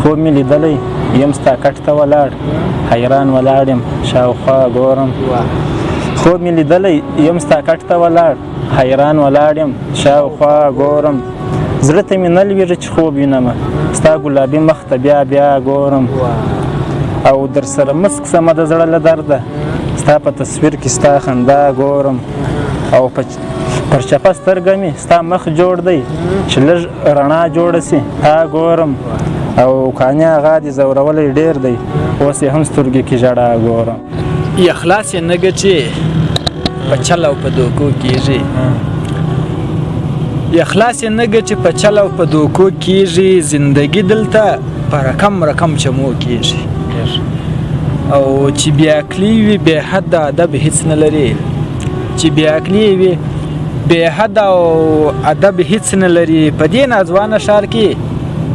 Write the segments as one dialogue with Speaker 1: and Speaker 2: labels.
Speaker 1: خوب مې لیدلی یم ستا کټ ته ولاړ حیران ولاړ یم شاوخوا ګورم خوب مې لیدلی یم ستا کټ ته ولاړ حیران ولاړ یم شاوخوا ګورم زړه ته مې نه لوېږي چې خوب وینمه ستا ګلابي مخ ته بیا بیا ګورم او در سره مسک سمه د زړه له درده ستا په تصویر کې ستا خندا ګورم او پر چپه سترګه مې ستا مخ جوړ دی چې لږ رڼا جوړه سي تا ګورم او کاني هغه دې زورولی ډېر دی اوس یې هم سترګې کې ژړا ګورم
Speaker 2: اخلاص یې نه ګټي په چل او په دوکو کېږي اخلاص یې نه ګټي په چل او په دوکو کېږي زندګي دلته په رقم چمو کېږي او چې بې عقلي وي بې حده ادب هېڅ نه لري چې بې عقلي وي بې حده او ادب هېڅ نه لري په دې ناځوانه ښار کې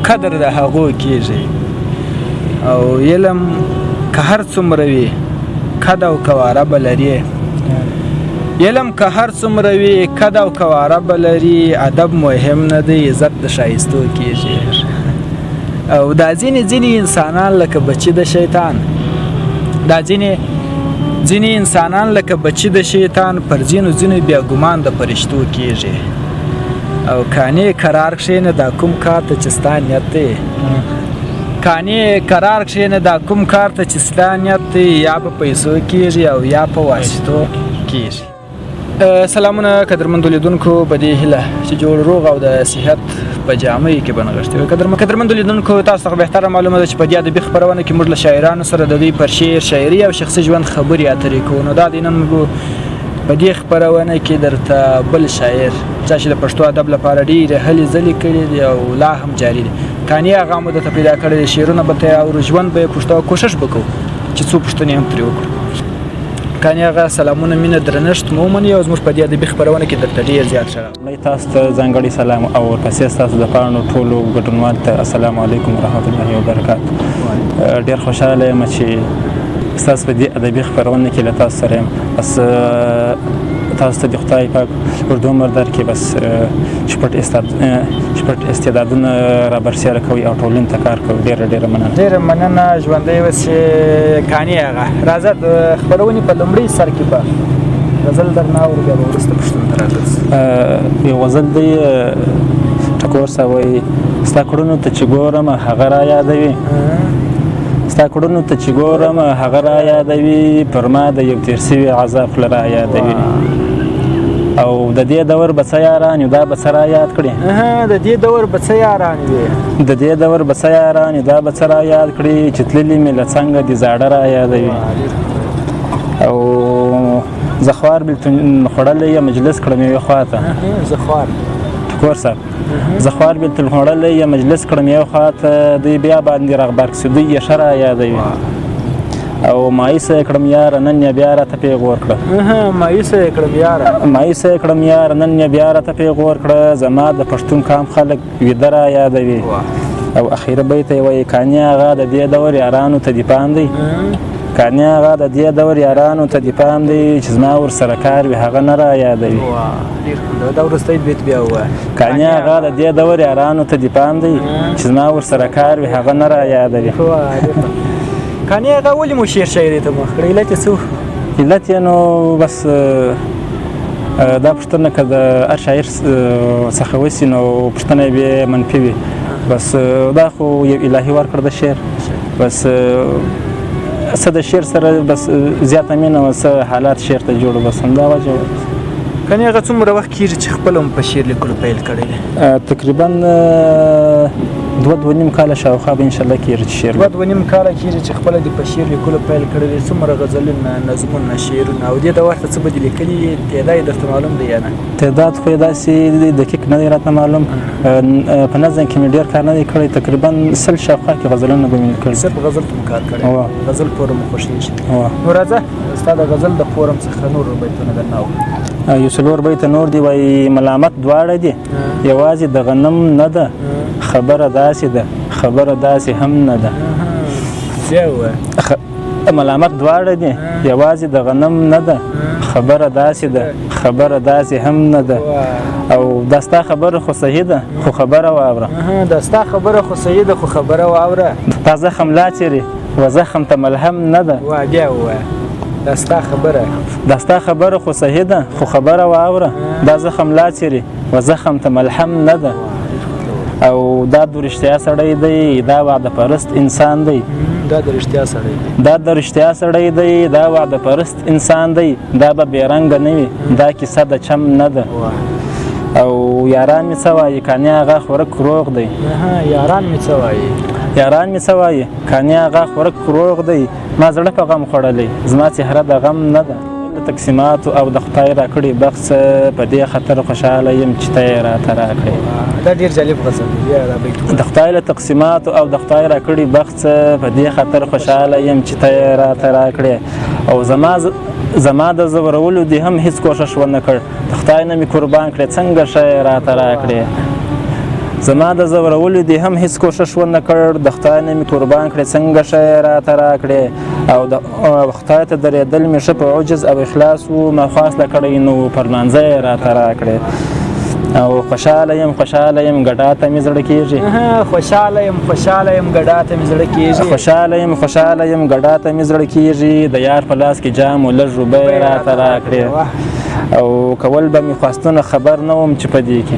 Speaker 2: قدر د هغو کېږي او علم که هر څومره وي کد او کواره به لري علم که هر څومره وي کد او کواره به لري ادب مهم نه دی عزت د ښایستو کېږي او دا ځینې انسانان لکه بچي د شیطان دا ځینې انسانان لکه بچي د شیطان پر ځینو بیا ګمان د فرشتو کېږي او کانې قرار کښېنه دا کوم کار ته چې ستا نیت دی کانې قرار کښېنه دا کوم کار ته چې ستا نیت دی یا په پیسو کېږي او یا په واسطو کېږي سلامونه قدرمندو لیدونکو په دې هیله چې جوړ روغ او د صحت په جامې کې به نغښتي وي قدرمندو لیدونکو تاسو ته بهتره معلومه ده چې په دې ادبي خپرونه کې موږ له شاعرانو سره د دوی پر شعر شاعري او شخصي ژوند خبرې اترې کوو نو دا دی نن موږ په دې خپرونه کې درته بل شاعر چا چې د پښتو ادب لپاره ډېرې هلې ځلې کړي دي او لا هم جاري دي کاني هغه مو درته پیدا کړی دی شعرونه به ته اورو ژوند به یې پوښتو او کوښښ به کوو چې څو پوښتنې هم ترې وکړو کاني هغه سلامونه مینه درنښت مو ومنئ او زموږ په دې ادبي خپرونه کې درته ډېر زیات ښه راغلی
Speaker 1: تاسو ته ځانګړی سلام او ورپسې ستاسو د پاڼو ټولو ګډونوالو ته السلام علیکم ورحمت الله وبرکاتو ډېر خوشحاله یم چې ستاسو په دې ادبي خپرونه کې له تاسو سره یم بس تاسو ته د خدای پاک اوږد عمر درکړي بس چې پټ استعدادونه رابرسېره کوئ او ټولنې ته کار کوئ ډېره
Speaker 2: مننه ژوندی اوسې کاني هغه راځه د خپرونې په لومړي سر کې به غزل درنه اورو بیا به وروسته پوښتنو ته راځو
Speaker 1: یو غزل دی ټکور صاحب وایي ستا کړنو ته چې ګورم هغه را یادوي ستا کړنو ته چې ګورم هغه را یادوي پر ما د یو تېر سوي عذاب خوله را یادوي او د دې دور به څه یاران یو دا به څه را یاد کړي
Speaker 2: د دې دور به څه یاران وي
Speaker 1: د دې دور به څه یاران یو دا به څه را یاد کړي چې تللي مې له څنګه دي زاړه را یادوي او زه خوار بېلتون خوړلی یم مجلس کړم یوې خواته ټکور صاحب زه خوار بېلتون خوړلی یم مجلس کړم یوې خواته دوی بیا باندې رغبرک سي دوی یې ښه را یادوي او مایوسه یې کړم یاره نن یې بیا راته پیغور کړه
Speaker 2: مایوسه یې
Speaker 1: کړم یاره نن یې بیا راته پیغور کړه زما د پښتون قام خلک ویده را یادوي او اخیره بیت یې وایي کاني هغه د دې دور یارانو ته دې پام دی کاني هغه د دې دور یارانو ته دې پام دی چې زما ورسره کار وي هغه نه را یادوي
Speaker 2: دا وروستی بیت بیا ووایه
Speaker 1: کاني هغه د دې دور یارانو ته دې پام دی چې زما ورسره کار وي هغه نه را یادوي
Speaker 2: کاني هغه ولې مو شعر شاعري ته مخ کړی علت یې څه
Speaker 1: علت یې نو بس دا پوښتنه که د هر شاعر څخه وسي نو پوښتنه یې بیا منفي وي بس دا خو یو الهي ورکړ د شعر بس څه د شعر سره بس زیاته مینه و څه حالات شعر ته جوړو بس همدا وجه
Speaker 2: کاني هغه څومره وخت کېږي چې خپله هم په شعر لیکلو پیل کړی دی
Speaker 1: تقریبا 2.5 کاله شاوخوا به انشاءالله کېږي چې شعر
Speaker 2: 2.5 کاله کېږي چې خپله دې په شعر لیکلو پیل کړی دی څومره غزلونه نظمونه شعرونه او دې دور ته څه به دې لیکلي تعداد یې درته معلوم دی یا نه
Speaker 1: تعداد خو یې داسې دقیق نه دی راته معلوم په نظم کې مې ډېر کار نه دی کړی تقریبا 100 شاوخوا کې غزلونه به مې لیکلي
Speaker 2: صرف غزل ته مو کار کړی غزل پوره مو خوښېږي نو راځه ستا د غزل د فورم څخه نور بیتونه درنه اورو
Speaker 1: یو څلور بیته نور دی وایي ملامت دواړه دي یوازې د غنم نه ده خبره داسې ده خبره داسې هم نه ده ملامت دواړه دي یوازې د غنم نه ده خبره داسې ده خبره داسې هم نه ده او دا ستا خبره خو صحیح ده خو خبره واوره
Speaker 2: دا ستا خبره خو صحیح ده خو خبره واوره
Speaker 1: تا زخم لا څیرې و زخم ته ملهم نه ده
Speaker 2: وا بیا ووایه دا ستا خبره
Speaker 1: دا ستا خبره خو صحیح ده خو خبره واوره دا زخم لا څیرې و زخم ته ملهم نه ده او دا د رښتیا سړی دی دا وعده پرست انسان دی
Speaker 2: دا د رښتیا سړی دی
Speaker 1: دا د رښتیا سړی دی دا وعده پرست انسان دی دا به بې رنګه نه وي دا کیسه د چم نه ده او یاران مې څه وایي کانې هغه خورک روغ دی
Speaker 2: یاران مې څه وایي
Speaker 1: یاران مې څه وایي کانې هغه خورک روغ دی ما زړه په غم خوړلی زما څهره د غم نه ده د تقسیماتو او د خدای راکړې بخت په دې خاطر خوشحاله یم چې ته یې راته راکړې
Speaker 2: دا ډېر جالب غزل دی
Speaker 1: د خدای له تقسیماتو او د خدای راکړې بخت په دې خاطر خوشحاله یم چې ته یې راته راکړې او زما د زورولو دې هم هیڅ کوشش ونه کړ د خدای نه مې قربان کړې څنګه ښه راته راکړې زما د زورولو دې هم هیڅ کوشش ونه کړ د خدای نه مې قربان کړې څنګه ښه راته راکړې او د خدای ته درېدل مې ښه په عجز او اخلاص و ما خواصله کړی نو پر لمانځه یې راته راکړې او خوشحاله یم ګډا ته مې زړه کېږي
Speaker 2: خوشحاله یم ګډا ته مې زړه کېږي
Speaker 1: خوشحاله یم ګډا ته مې زړه کېږي د یار په لاس کې جام و لږ روبۍ راته راکړې او کول به مې خواستونه خبر نه وم چې په دې کې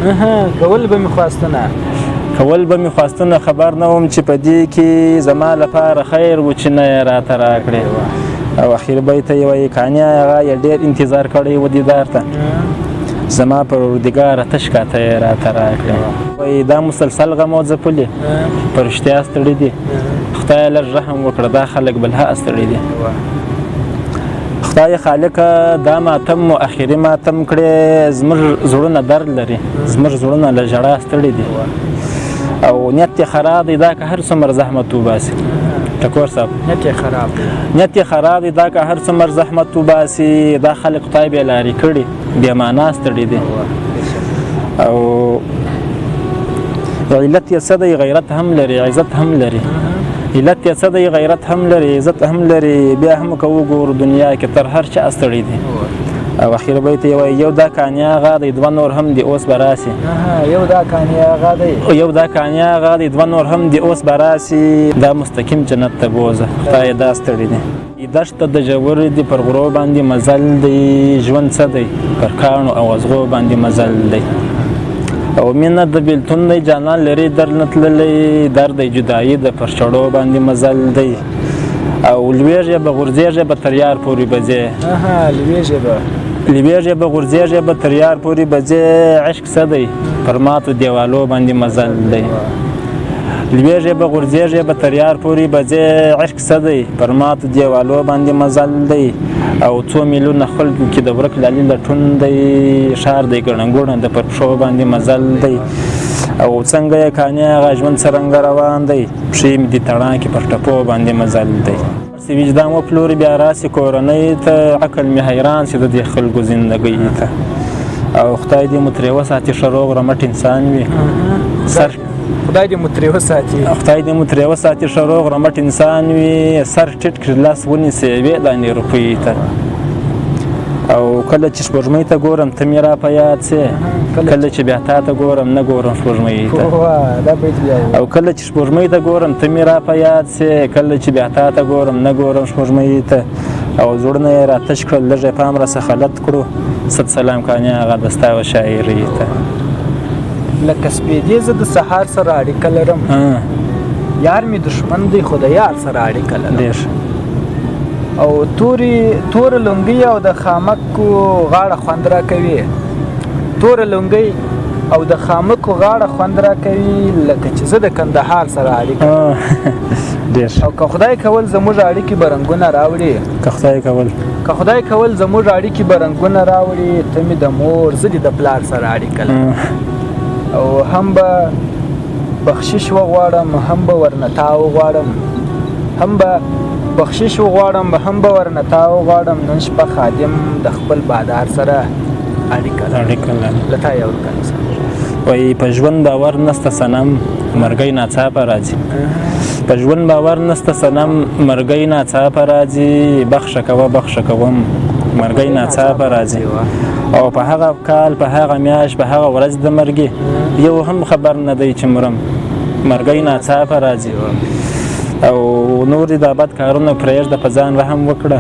Speaker 2: کول به مې خواستونه خبر نه وم چې په دې کې زما لپاره خیر و چې نه یې راته راکړې او اخر بیت یې وایي کانې هغه یې ډېر انتظار کړی و دیدار ته زما پروردګاره تش کاته یې راته راکړې وایي دا مسلسل غم او ځپلې په رښتیا ستړي دي خدای لږ رحم وکړه دا خلک بلها ستړي دي خدای خالقه دا ماتم و اخري ماتم کړې زموږ زړونه درد لري زموږ زړونه له ژړا ستړي دي او نیت یې خراب دی دا که هر څومره زحمت وباسي ټکور صاحب نیت یې خراب دی دا که هر څومره زحمت وباسي دا خلک خدای بې لارې کړي بې معنا ستړي دي او علت یې څه دی غیرت هم لري عزت هم لري علت یې څه دی غیرت هم لري عزت هم لري بیا هم که وګورو دنیا کې تر هر چا ستړي دي او اخر بیت یې وایي یو دا کانې هغه دی دوه نور هم دي اوس به راسي یو دا کانې هغه دی
Speaker 1: دوه نور هم دي اوس به راسي دا مستقیم جنت ته بوزه خدای دا ستړي دي دښته د ژورې دي پر غرو باندې مزل دی ژوند څه دی پر کاڼو او ازغو باندې مزل دی او مینه د بیلتون دی جانان لري در نه تللی درد جدایي د پر چړو باندې مزل دی او لویږې به غورځېږې به تر یار پورې به ځې لویږې به غورځېږې به تر یار پورې به ځې عشق څه دی پر ماتو دیوالو باندې مزل دی لویږې به غورځېږې به تر یار پورې به ځې عشق څه دی پر ماتو دیوالو باندې مزل دی او څو میلیونه خلکو کې د ورک لالي لټون دی ښار دی ګڼه ګوڼه د پر پښو باندې مزل دی او څنګه یې کانې هغه ژوند څرنګه روان دی پښې مې دي تړانکې پر ټپو باندې مزل دی وجدان وپلوري بیا راسي کورنۍ ته عقل مې حیران سي د دې خلکو زندګۍ ته او خدای دې مو ترې وساتي ښه روغ رمټ انسان وي
Speaker 2: خدای دې مو ترې وساتي
Speaker 1: ښه روغ رمټ انسان وي سر ټیټ کړي لاس ونیسي یوې دانې روپۍ ته او کله چې سپوږمۍ ته ګورم ته مې را په یاد سې کله چې بیا تا ته ګورم نه ګورم سپوږمۍ ته او کله چې سپوږمۍ ته ګورم ته مې را په یاد سې کله چې بیا تا ته ګورم نه ګورم سپوږمۍ ته او زړونه یې راتش کړل لږ یې پام راڅخه غلط کړو صد سلام کانې هغه د ستا و شاعرۍ ته
Speaker 2: لکه سپېدې زه د سهار سره اړیکه لرم یار مې دښمن دی خو د یار سره اړیکه لرم او توره لونګۍ او د خامکو غاړه خوند را کوي توره لونګۍ او د خامکو غاړه خوند را کوي لکه چې زه د کندهار سره اړیکه او که خدای کول زموږ اړیکې به رنګونه راوړي که خدای کول زموږ اړیکې به رنګونه راوړي ته مې د مور زه دې د پلار سره اړیکه لرم او هم به بخشش وغواړم هم به ورنه تا وغواړم هم به ورنه تا وغواړم نن شپه خادم د خپل بادار سره اړیکه لرم له تا یې ورکړم
Speaker 1: وایي په ژوند باور نسته صنم مرګی ناڅاپه راځي په ژوند باور نسته صنم مرګی ناڅاپه راځي بخښه کوه بخښه کوم مرګی ناڅاپه راځي او په هغه کال په هغه میاشت په هغه ورځ د مرګي یو هم خبر نه دی چې مرم مرګی ناڅاپه راځي او نور د بد کارونه پرېږده په ځان رحم وکړه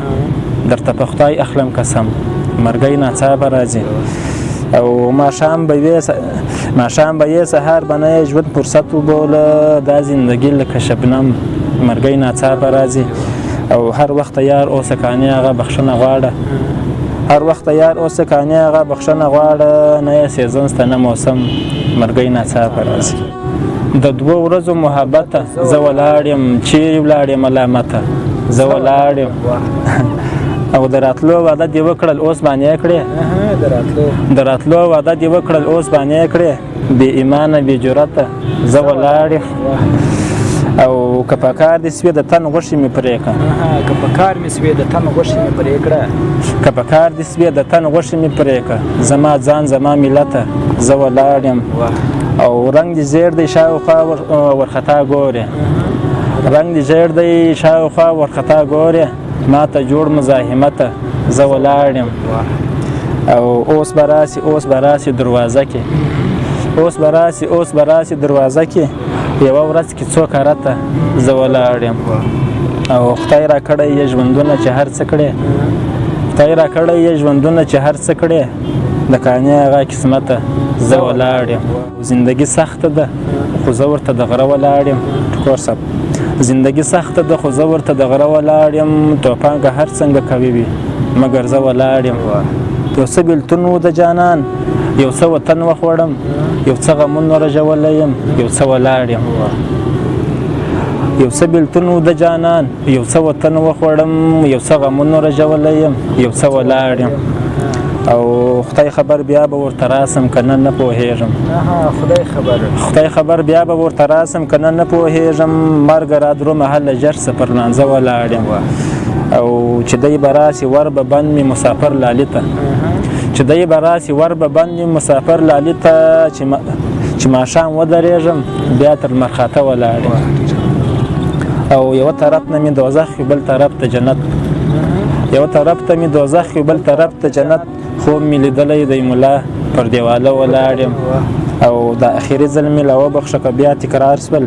Speaker 1: درته په خدای اخلم قسم مرګی ناڅاپه راځي او ماښام به یې سهار به نه یې ژوند فرصت وبوله دا زندګي لکه شبنم مرګی ناڅاپه راځي او هر وخت یار اوسه کانې هغه بخښنه غواړه هر وخت یار اوسه کانې هغه بخښنه غواړه نه یې سیزن سته نه موسم مرګی ناڅاپه راځي د 2 ورځو محبته زه ولاړ یم چیرې ولاړ یم ملامته زه ولاړ یم او د راتلو وعده دې وکړل اوس باندې کړې د راتلو وعده دې وکړل اوس باندې کړې بې ایمانه بې جرأته زه ولاړ یم او که په کار دې سوې د تن غوښې مې پرې کړه
Speaker 2: که په کار مې سوې د تن غوښې مې پرې کړه
Speaker 1: که په کار دې سوې د تن غوښې مې پرې کړه زما ځان زما ملته زه ولاړ یم او رنگ دې زیړ دی شاوخوا ورخطا ګورې رنگ دې زیړ دی شاوخوا ورخطا ګورې ما ته جوړ مزاحمته زه ولاړ یم او اوس به راسي دروازه کې اوس به راسي دروازه کې یوه ورځ کې څوک رته زه ولاړ یم او خدای را کړی یې ژوندونه چې هر څه کړې د کانې هغه قسمته زه ولاړ یم زندګي سخته ده خو زه ورته د غره ولاړ یم ټکور صاحب زندګي سخته ده خو زه ورته د غره ولاړ یم توپانګه هر څنګه کوي وي مګر زه ولاړ یم یو څه بېلتون و د جانان یو څه وطن وخوړم یو څه غمونو رژولی یم یو څه ولاړ یم یو څه بېلتون و د جانان یو څه وطن وخوړم یو څه غمونو رژولی یم یو څه ولاړ یم او خدای خبر بیا به ورته راسم که نه پوهېږم خدای خبر بیا به ورته راسم که نه پوهېږم مرګ را درو محله ژر څه پر لانځه ولاړ یم او چې دی به راسي ور به بند مې مسافر لالي ته چې ماښام ودرېږم بیا تر مرخاته ولاړ یم او یوه طرف نه مې دوزخ وي بل طرف ته جنت خوب مې لیدلی دی ملا پر دیواله ولاړ یم او د اخري ځل مې له وبخښه که بیا تکرار سول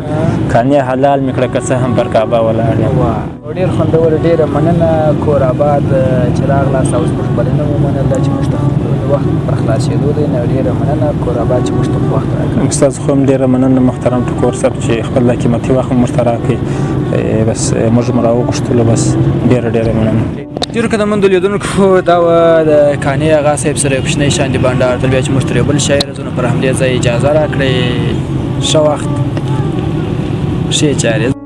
Speaker 1: کانې حلال مې کړه که څه هم پر کعبه ولاړ یم
Speaker 2: ډېر خوندور ډېره مننه کور آباد چې راغلاست او زموږ بلنه ومنله چې موږ ته وخت پر خلاصېدو دی نو ډېره مننه کور آباد چې موږ ته وخت راکړ
Speaker 1: ستاسو خو هم ډېره مننه محترم ټکور صاحب چې خپل قیمتي وخت موږ ته راکړئ بس موږ هم راوغوښتلو بس ډېره مننه
Speaker 2: ډېرو که د منډو لیدونکو دا وه د کانې اغا صاحب سره یو کوچنی شاندې بانډار تر بیا چې موږ ترې بل شاعر زونه پر همدې ځای اجازه راکړئ ښه وخت ښې چارې